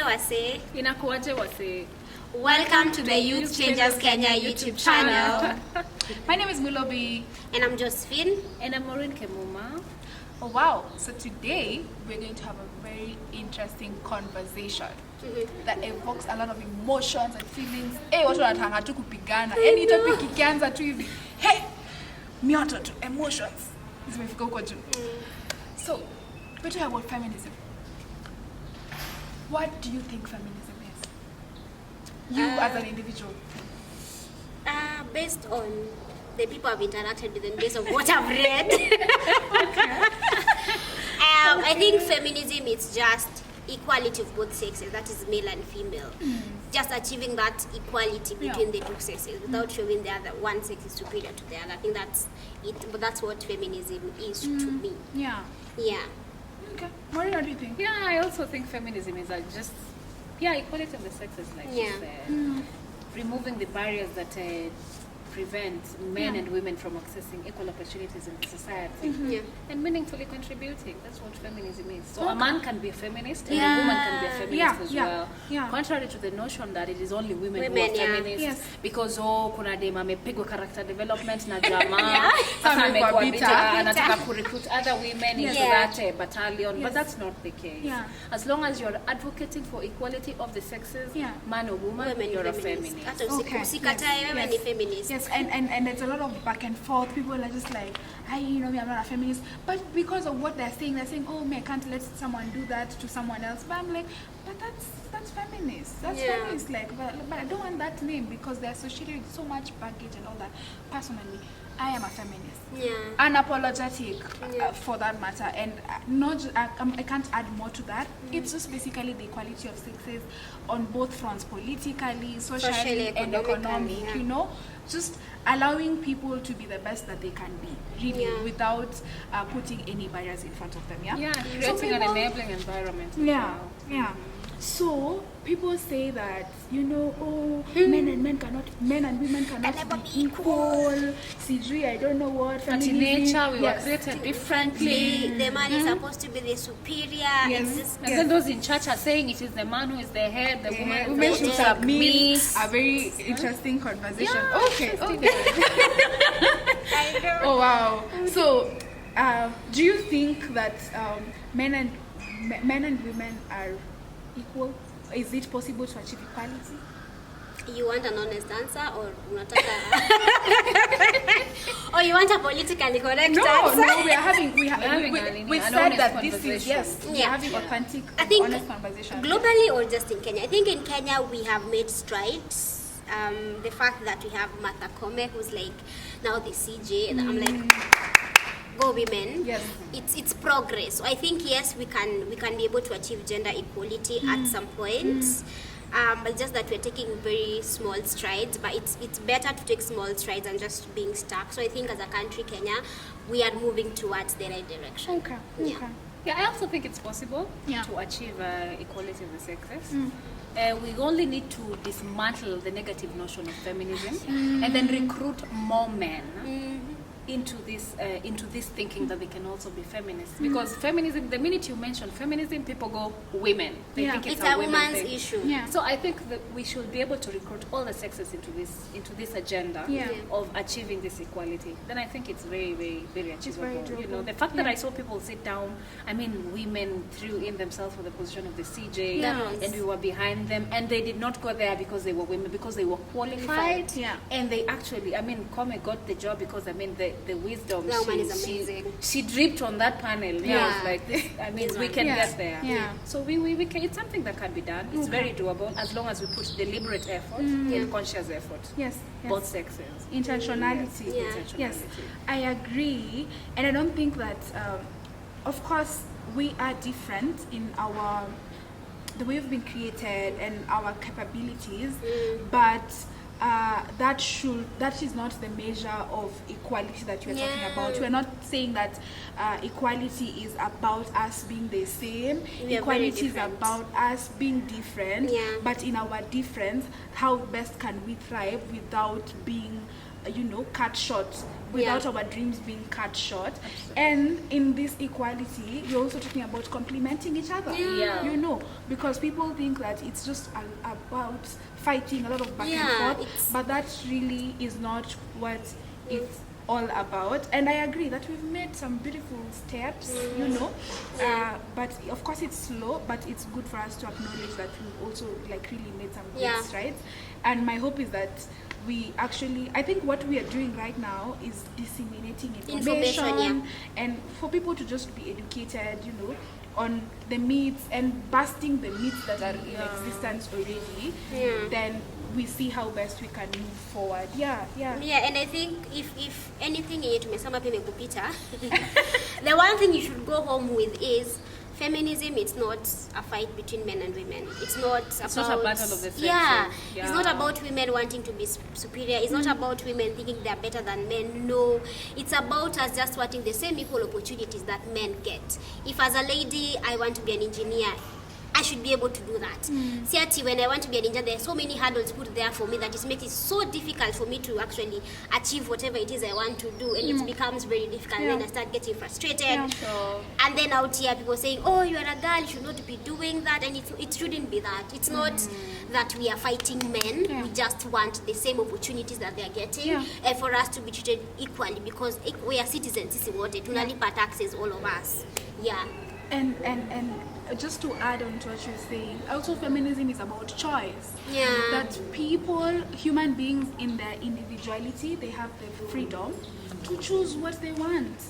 wase. Inakuaje wase. Welcome to the Youth Changers Kenya YouTube channel. My name is Mulobi. And I'm Josephine. And I'm Maureen Kemuma. Oh wow, so today we're going to have a very interesting conversation that evokes a lot of emotions and feelings. Watu wanataka tu kupigana. Any topic ikianza tu hivi. Hey, mioto tu, emotions. Zimefika huko juu. So, we're talking about feminism. What do you think feminism is? You as an individual. Based on the people I've interacted with and based on what I've read. I think feminism is just equality of both sexes, that is male and female. Just achieving that equality between the two sexes without showing the other one sex is superior to the other. I think that's it, but that's what feminism is to me. Yeah. Yeah. Okay. Maureen, what do you think? Yeah, I also think feminism is like just equality of the sexes, like you said. Removing the barriers that prevent men and women from accessing equal opportunities in the society and meaningfully contributing. That's what feminism is. So a man can be a feminist and a woman can be a feminist as well. Contrary to the notion that it is only women who are feminists because kuna dem amepigwa character development na jamaa sasa amekuwa bitter anataka ku recruit other women into that battalion, but that's not the case. As long as you're advocating for equality of the sexes, man or woman, you're a feminist. Yes, and there's a lot of back and forth. People are just like, I'm not a feminist. But because of what they're saying, oh, I can't let someone do that to someone else. But I'm like, but that's feminist. That's feminist. Like, but I don't want that name because they're associated with so much baggage and all that. Personally, I am a feminist. Unapologetic for that matter, and I can't add more to that. It's just basically the equality of sexes on both fronts, politically, socially and economic. Just allowing people to be the best that they can be, really, without putting any barriers in front of them. Creating an enabling environment. So people say that men and women cannot be equal. CG, I don't know what. But in nature, we were created differently. The man is supposed to be the superior. And then those in church are saying it is the man who is the head, the woman should submit. A very interesting conversation. Okay. I know. Oh wow. So, do you think that men and women are equal? Is it possible to achieve equality? You want an honest answer or or you want a politically correct answer? No, we said that this is we're having authentic, honest conversation. Globally or just in Kenya? I think in Kenya we have made strides. The fact that we have Martha Koome, who's like now the CJ, and I'm like, go women. Yes. It's progress. So I think yes, we can be able to achieve gender equality at some point. But just that we're taking very small strides. But it's better to take small strides than just being stuck. So I think as a country, Kenya, we are moving towards the right direction. Okay. Yeah, I also think it's possible to achieve equality of the sexes. We only need to dismantle the negative notion of feminism and then recruit more men into this thinking that they can also be feminists. Because feminism, the minute you mention feminism, people go women. They think it's a woman's thing. issue. So I think that we should be able to recruit all the sexes into this agenda of achieving this equality. Then I think it's very, very, very achievable. The fact that I saw people sit down, women threw in themselves for the position of the CJ, and we were behind them, and they did not go there because they were women, because they were qualified. And they actually, Koome got the job because the wisdom she dripped on that panel. Was like this. We can get there. So we can. It's something that can be done. It's very doable as long as we put deliberate effort and conscious effort. Yes. Both sexes. Intentionality. Yes. I agree, and I don't think that. Of course, we are different in the way we've been created and our capabilities, but that is not the measure of equality that we're talking about. We're not saying that equality is about us being the same. Equality is about us being different, but in our difference, how best can we thrive without being cut short, without our dreams being cut short. And in this equality, you're also talking about complementing each other. Because people think that it's just about fighting, a lot of back and forth, but that really is not what it's all about. And I agree that we've made some beautiful steps, but of course it's slow, but it's good for us to acknowledge that we've also really made some good strides. And my hope is that I think what we are doing right now is disseminating information and for people to just be educated, on the myths and busting the myths that are in existence already. Then we see how best we can move forward. And I think if anything tumesema pia imekupita, the one thing you should go home with is feminism. It's not a fight between men and women. It's not a battle of the sexes. It's not about women wanting to be superior. It's not about women thinking they're better than men. No, it's about us just wanting the same equal opportunities that men get. If as a lady I want to be an engineer, I should be able to do that. See, when I want to be an engineer, there are so many hurdles put there for me that it makes it so difficult for me to actually achieve whatever it is I want to do, and it becomes very difficult. Then I start getting frustrated, and then out here people saying, "Oh, you are a girl, you should not be doing that," and it shouldn't be that. It's not that we are fighting men. We just want the same opportunities that they are getting, and for us to be treated equally, because we are citizens. Sisi wote tunalipa taxes, all of us. And just to add on to what you're saying, also feminism is about choice. That people, human beings in their individuality, they have the freedom to choose what they want.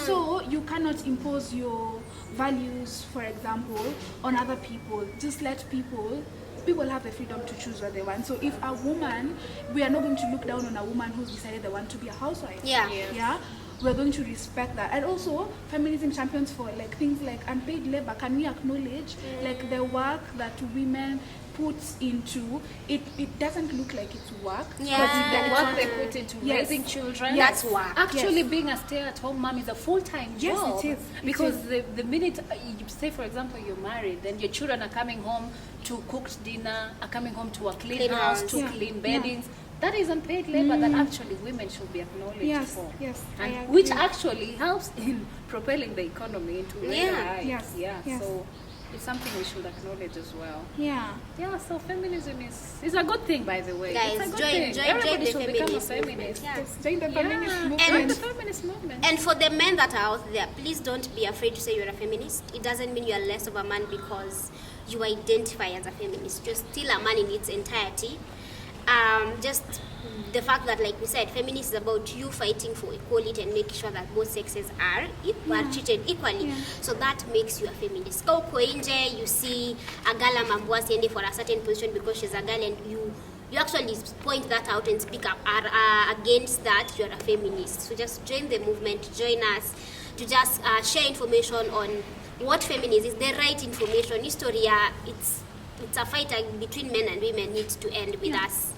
So you cannot impose your values, for example, on other people. Just let people have the freedom to choose what they want. So if a woman, we are not going to look down on a woman who's decided they want to be a housewife. We're going to respect that. And also feminism champions for things like unpaid labor. Can we acknowledge the work that women put into it? It doesn't look like it's work, but the work they put into raising children, that's work. Actually being a stay-at-home mom is a full-time job. It is. Because the minute you say, for example, you're married, then your children are coming home to cooked dinner, are coming home to a clean house, to clean beddings. That is unpaid labor that actually women should be acknowledged for. And which actually helps in propelling the economy into greater heights. So it's something we should acknowledge as well. So feminism is a good thing, by the way. Guys, it's a good join thing. Everybody the should become a feminist. Join the feminist movement. Join the feminist movement. And for the men that are out there, please don't be afraid to say you're a feminist. It doesn't mean you're less of a man because you identify as a feminist. You're still a man in its entirety. Just the fact that, like we said, feminist is about you fighting for equality and making sure that both sexes are treated equally. So that makes you a feminist. Go nje, you see a girl amambuwa siende for a certain position because she's a girl, and you actually point that out and speak up against that. You're a feminist. So just join the movement, join us to just share information on what feminism is, the right information. History, it's a fight between men and women needs to end with us.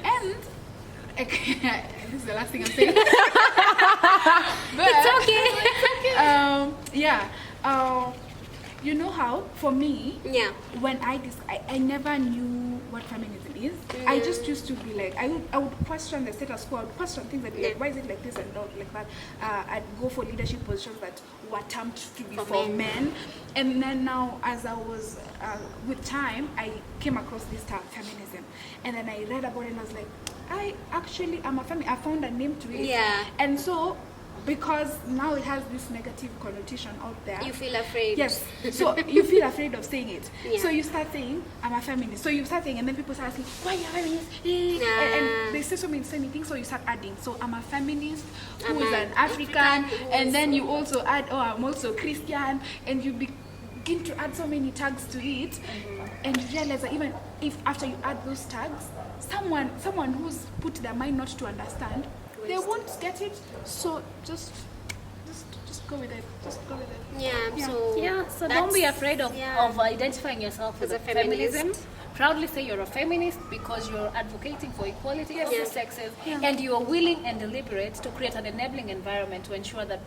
And this is the last thing I'm saying. But it's okay. You know how, for me, when I never knew what feminism is. I just used to be like, I would question the status quo. I would question things that be like, why is it like this and not like that? I'd go for leadership positions that were termed to be for men. And then now, as I was, with time, I came across this term, feminism. And then I read about it and I was like, I found a name to it. And so, because now it has this negative connotation out there, you feel afraid. Yes. So you feel afraid of saying it. So you start saying, I'm a feminist. So you start saying, and then people start asking, why are you a feminist? And they say so many things, so you start adding. So I'm a feminist who is an African, and then you also add, oh, I'm also Christian, and you begin to add so many tags to it, and you realize that even if after you add those tags, someone who's put their mind not to understand, they won't get it. So just go with it. Just go with it. So don't be afraid of identifying yourself as a feminism. Proudly say you're a feminist because you're advocating for equality of the sexes, and you are willing and deliberate to create an enabling environment to ensure that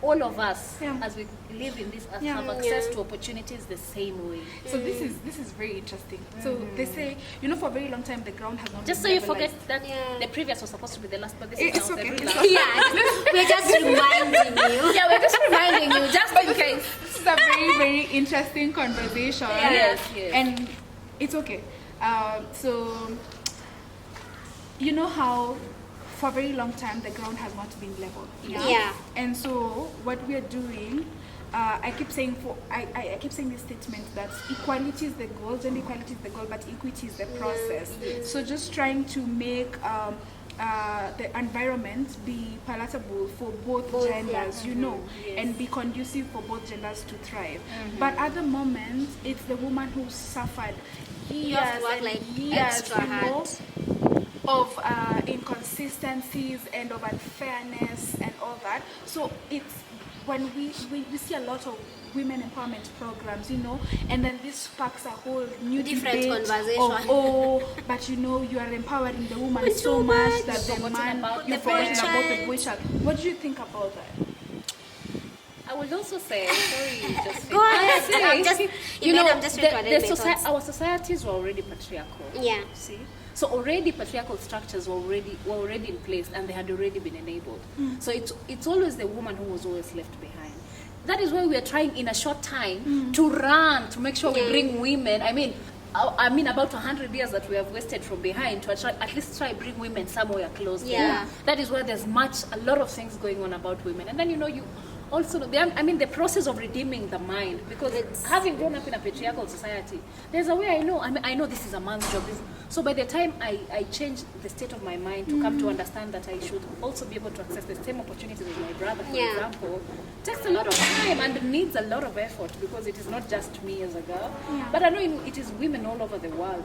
all of us, Yeah. as we live in this earth, Yeah. have access to opportunities the same way. So this is very interesting. So they say, for a very long time the ground has not Just so been you forget levelized. that Yeah. the previous was supposed to be the last, but this It's is now okay. the It's last. okay. Yeah, we're just reminding you. Yeah, we're just reminding you, just in case. This is a very, very interesting conversation. Yes, yes. And it's okay. So, you know how for a very long time the ground has not been leveled. Yeah. And so what we are doing, I keep saying I keep saying this statement that equality is the goal, gender equality is the goal, but equity is the process. So just trying to make the environment be palatable for both genders, Yes. and be conducive for both genders to thrive. But at the moment, it's the woman who suffered You have years to work and like years, extra hard. of inconsistencies and of unfairness and all that. So it's when we see a lot of women empowerment programs, and then this sparks a whole new Different debate conversation. of, but you are empowering the woman But so too much much. that the Forgotten man, about you're the boy forgetting about the child. boy child. What do you think about that? I would also say, sorry, just Go ahead. I'm just, I'm just trying to add my thoughts. our societies were already patriarchal. Yeah. See, so already patriarchal structures were already in place, and they had already been enabled. So it's always the woman who was always left behind. That is why we are trying in a short time to run to make sure we bring women. I mean about 100 years that we have wasted from behind to at least try bring women somewhere close. Yeah. That is why there's a lot of things going on about women, and then you also the process of redeeming the mind, because having grown up in a patriarchal society, there's a way I know this is a man's job. So by the time I change the state of my mind to come to understand that I should also be able to access the same opportunities as my brother, for example, takes a lot of time and needs a lot of effort, because it is not just me as a girl, but I know it is women all over the world.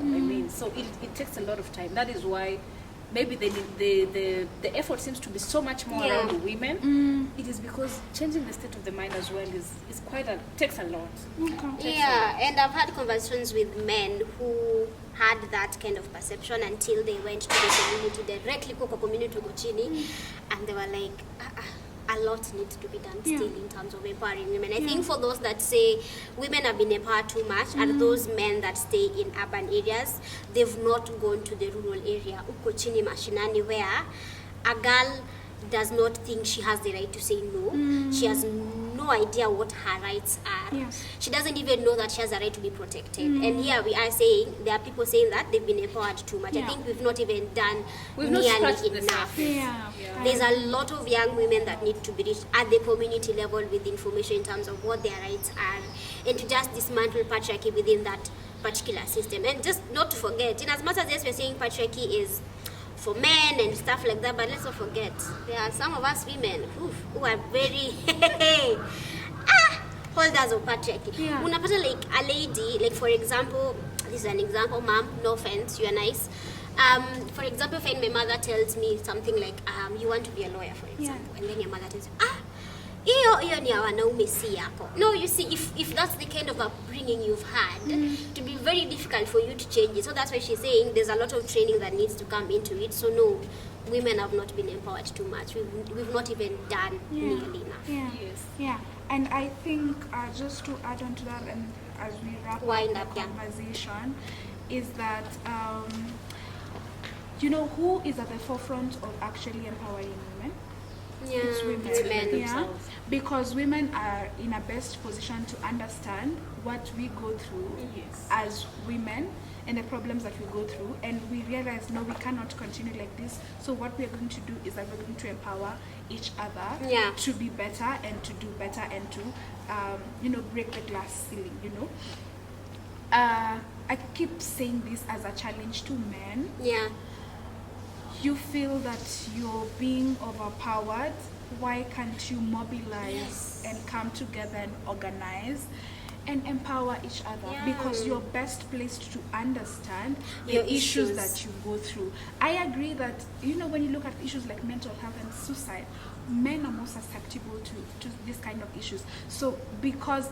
So it takes a lot of time. That is why maybe the effort seems to be so much more around women. It is because changing the state of the mind as well is takes a lot. Yeah, and I've had conversations with men who had that kind of perception until they went to the community directly kwa community huko chini, and they were like, a lot needs to be done still in terms of empowering women. I think for those that say women have been empowered too much are those men that stay in urban areas. They've not gone to the rural area, uko chini mashinani, where a girl does not think she has the right to say no. She has no idea what her rights are. Yes. She doesn't even know that she has a right to be protected. And here we are saying, there are people saying that they've been empowered too much. I think we've not even done We've not scratched nearly the enough. surface. There's a lot of young women that need to be reached at the community level with information in terms of what their rights are, and to just dismantle patriarchy within that particular system. And just not to forget, in as much as yes, we're saying patriarchy is for men and stuff like that, but let's not forget, there are some of us women who are very holders of patriarchy. Unapata like a lady, like for example, this is an example, ma'am, no offense, you are nice. For example, when my mother tells me something like, you want to be a lawyer, for example, and then your mother tells you, hiyo ni ya wanaume si yako. No, you see, if that's the kind of upbringing you've had, to be very difficult for you to change it. So that's why she's saying there's a lot of training that needs to come into it. So no, women have not been empowered too much. We've not even done nearly enough. Yeah. And I think just to add on to that, and as we wrap up the conversation, is that who is at the forefront of actually empowering women? It's women. Because women are in a best position to understand what we go through as women and the problems that we go through, and we realize no, we cannot continue like this. So what we are going to do is that we're going to empower each other to be better and to do better and to break the glass ceiling. I keep saying this as a challenge to men. You feel that you're being overpowered, why can't you mobilize and come together and organize and empower each other? Because you're best placed to understand the issues that you go through. I agree that, when you look at issues like mental health and suicide, men are more susceptible to this kind of issues. So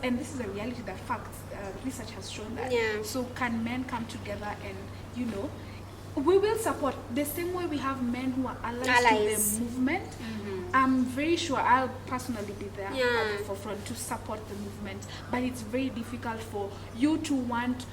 and this is a reality, that facts, research has shown that. So can men come together and, we will support the same way we have men who are allies to the movement. I'm very sure I'll personally be there at the forefront to support the movement, but it's very difficult for you to want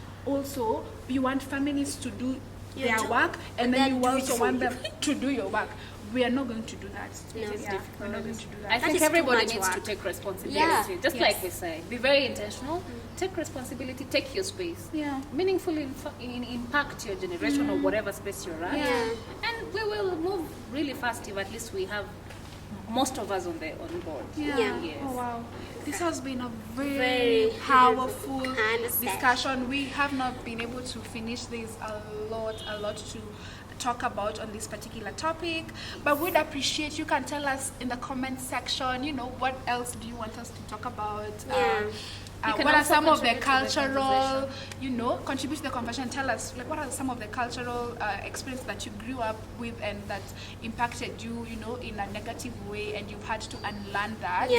you want feminists to do their work, and then you also want them to do your work. We are not going to do that. We're not going to do that. I think everybody needs to take responsibility. Just like we say, be very intentional. Take responsibility. Take your space. Meaningfully impact your generation or whatever space you're at. And we will move really fast if at least we have most of us on board. Yes. Oh wow, this has been a very powerful discussion. We have not been able to finish this. A lot to talk about on this particular topic, but we'd appreciate you can tell us in the comment section, what else do you want us to talk about. What are some of the cultural, contribute to the conversation. Tell us, what are some of the cultural experiences that you grew up with and that impacted you, in a negative way, and you've had to unlearn that.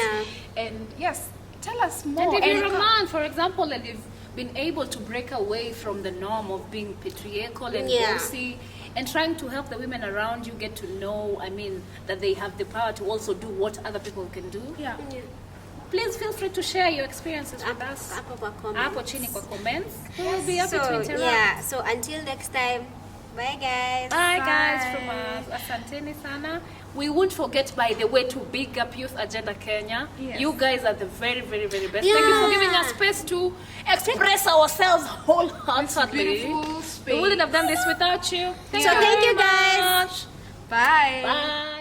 And yes, tell us more. And if you're a man, for example, and you've been able to break away from the norm of being patriarchal and bossy, and trying to help the women around you get to know, that they have the power to also do what other people can do. Please feel free to share your experiences with us. Hapo chini kwa comments. We will be happy to interact. So until next time, bye guys. Bye guys from us. Asanteni sana. We won't forget, by the way, to big up Youth Agenda Kenya. You guys are the very, very, very best. Thank you for giving us space to express ourselves wholeheartedly. We wouldn't have done this without you. Thank you guys. Bye. Bye.